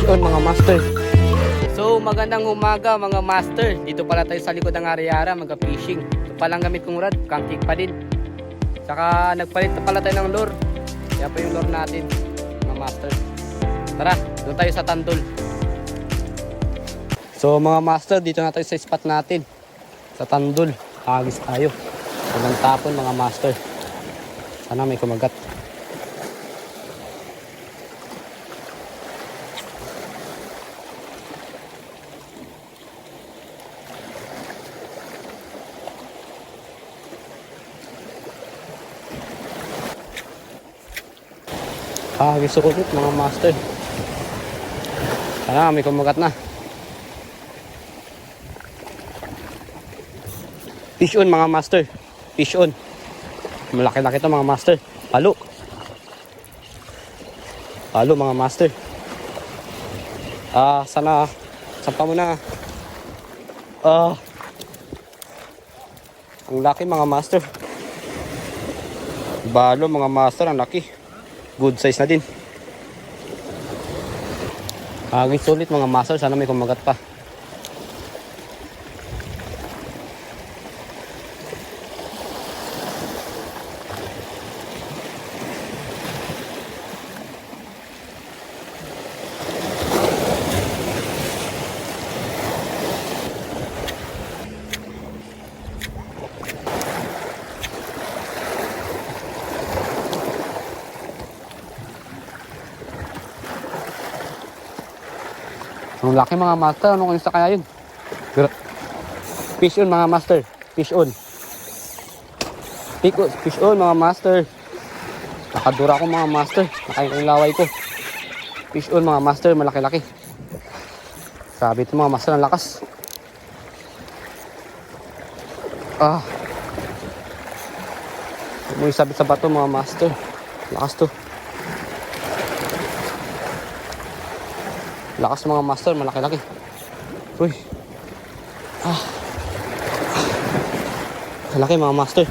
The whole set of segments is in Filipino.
Fish on mga master. So magandang umaga mga master. Dito pala tayo sa likod ng Ariara mag-fishing. Ito palang gamit kong rod, camping pa din. Saka nagpalit na pala tayo ng lure. Kaya pa yung lure natin mga master. Tara, doon tayo sa Tandol. So mga master, dito na tayo sa spot natin sa Tandol. Hagis tayo. Walang tapon mga master. Sana may kumagat. Hagis ulit mga master. Sana may kumagat na. Fish on mga master. Fish on. Malaki-laki ito mga master. Palo. Palo mga master. Sana sampa mo na. Ang laki mga master. Balo mga master, ang laki. Good size na din. Hagis ulit mga master. Sana may kumagat pa. Ang laki mga master. Ano kung isa kaya yun? Fish on mga master. Fish on. Fish on mga master. Nakadura ko mga master. Nakain ko yung laway ko. Fish on mga master. Malaki-laki. Sabi ito mga master. Ang lakas. May sabit sa bato mga master. Lakas to. Lakas mga master, malaki-laki. Uy. Malaki mga master.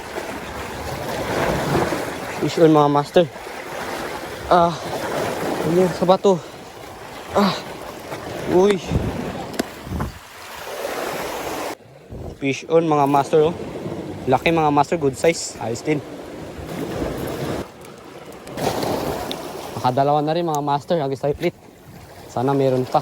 Fish on mga master. Ano sa bato. Uy. Fish on mga master oh. Laki mga master, good size. Ayos din. Nakadalawa na rin mga master, hagis tayo ulit. Sana meron pa.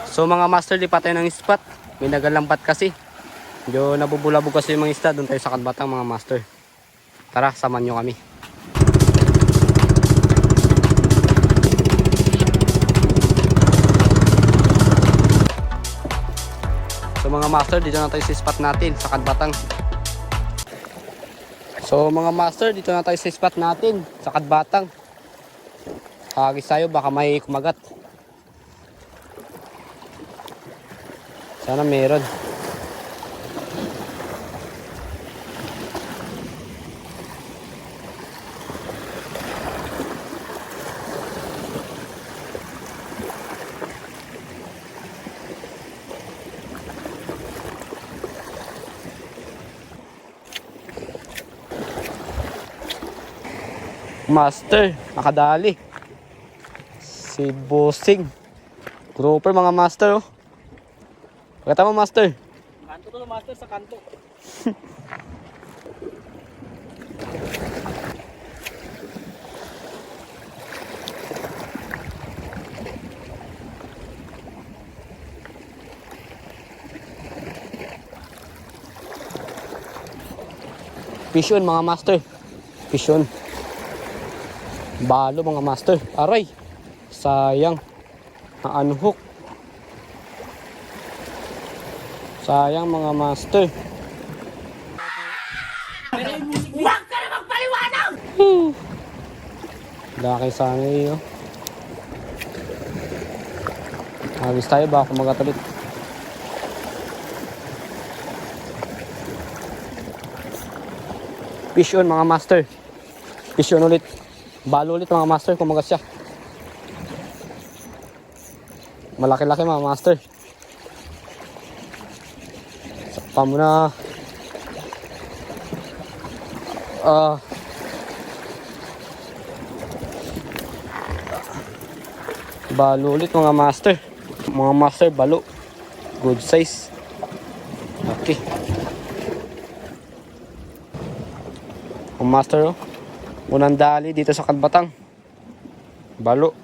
So mga master, lipat tayo ng spot. May nagalampat kasi. Medyo nabubulabog kasi yung mga isda. Doon tayo sa Katbatang mga master. Tara, samahan nyo kami. So mga master, dito na tayo sa spot natin sa Katbatang. So mga master, dito na tayo sa spot natin sa Katbatang. Hagis tayo, baka may kumagat. Sana meron. Master, nakadali. Si Bossing. Grouper mga master oh. Pagkata mo master. Kanto to master, sa kanto. Fish on mga master. Fish on. Balo mga master. Aray. Sayang. Unhook. Sayang mga master. Huwag ka na magpaliwanag! Laki sana iyo. Hagis tayo baka kumagatulit. Fish on mga master. Fish on ulit. Balo ulit mga master, kumagat siya. Malaki-laki mga master. Sakpa mo na. Balo ulit mga master. Mga master, balo. Good size. Okay. Mga master, oh. Unang dali dito sa Katbatang. Balo.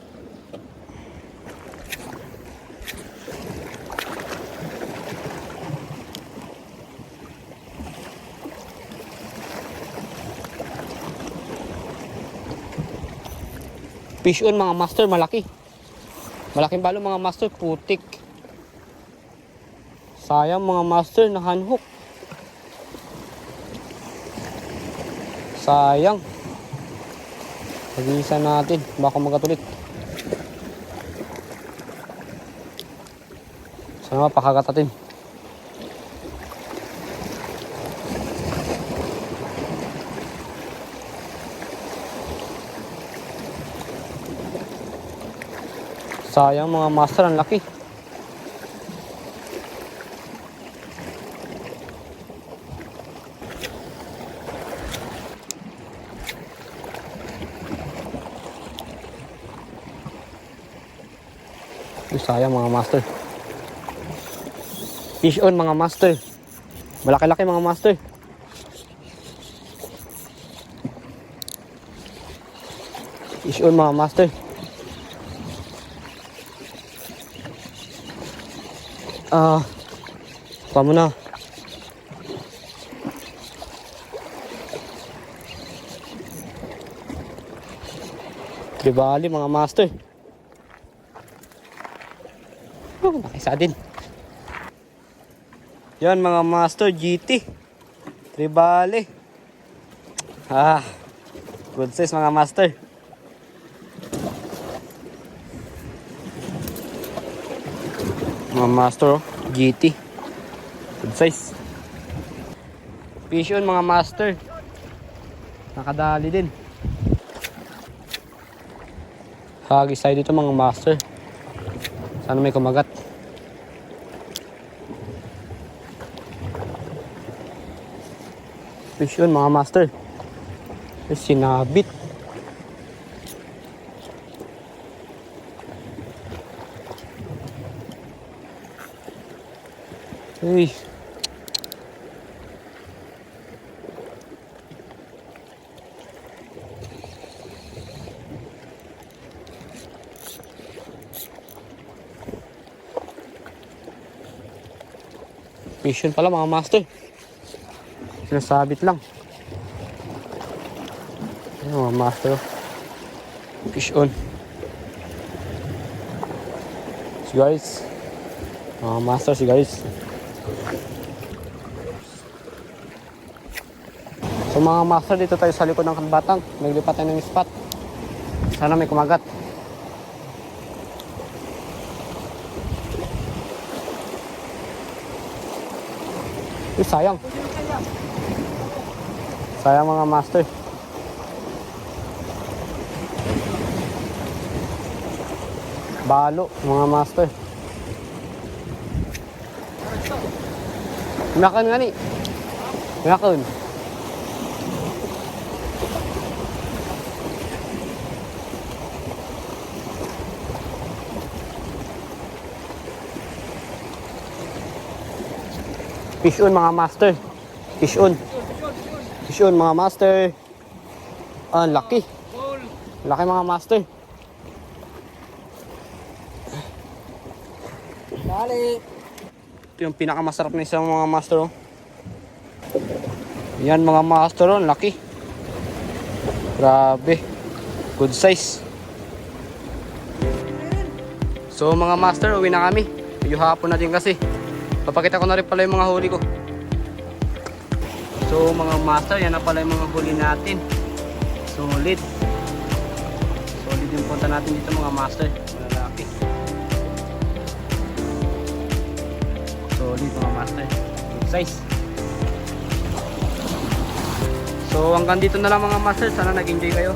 Fish on mga master, malaki. Malaking balo mga master, putik. Sayang mga master, nahanhook. Sayang. Pag-iisa natin, baka magatulit. Sana mapakagat natin. Sayang mga master, ang laki. Sayang mga master. Fish on mga master. Malaki-laki mga master. Fish on mga master. Pa mo na. Tribali mga master. Nakisa din. Yan mga master, GT. Tribali. Good size mga master. Mga master, oh, GT. Good size. Fish on mga master. Nakadali din. Hagis tayo dito mga master. Sana may kumagat. Fish on mga master. Sinabit. Uy. Fish on pala mga master. Sinasabit lang. Ayan mga master. Fish on. Si guys. Mga master si guys. So mga master, dito tayo sa likod ng Katbatang. Naglipat tayo ng spot. Sana may kumagat. Sayang. Sayang mga master. Balo mga master. Makan nga ni. Makan. Fish on mga master. Fish on. Fish on mga master. Laki. Laki mga master. Dali. Ito yung pinakamasarap na isang mga master. Oh. Yan mga master. Oh. Laki. Grabe. Good size. So mga master, uwi na kami. Medyo hapon na din kasi. Papakita ko na rin pala yung mga huli ko. So mga master, yan na pala yung mga huli natin. Solid. Solid yung punta natin dito mga master. Malalaki. Solid mga master. Good size. So hanggang dito na lang mga master. Sana nag-enjoy kayo.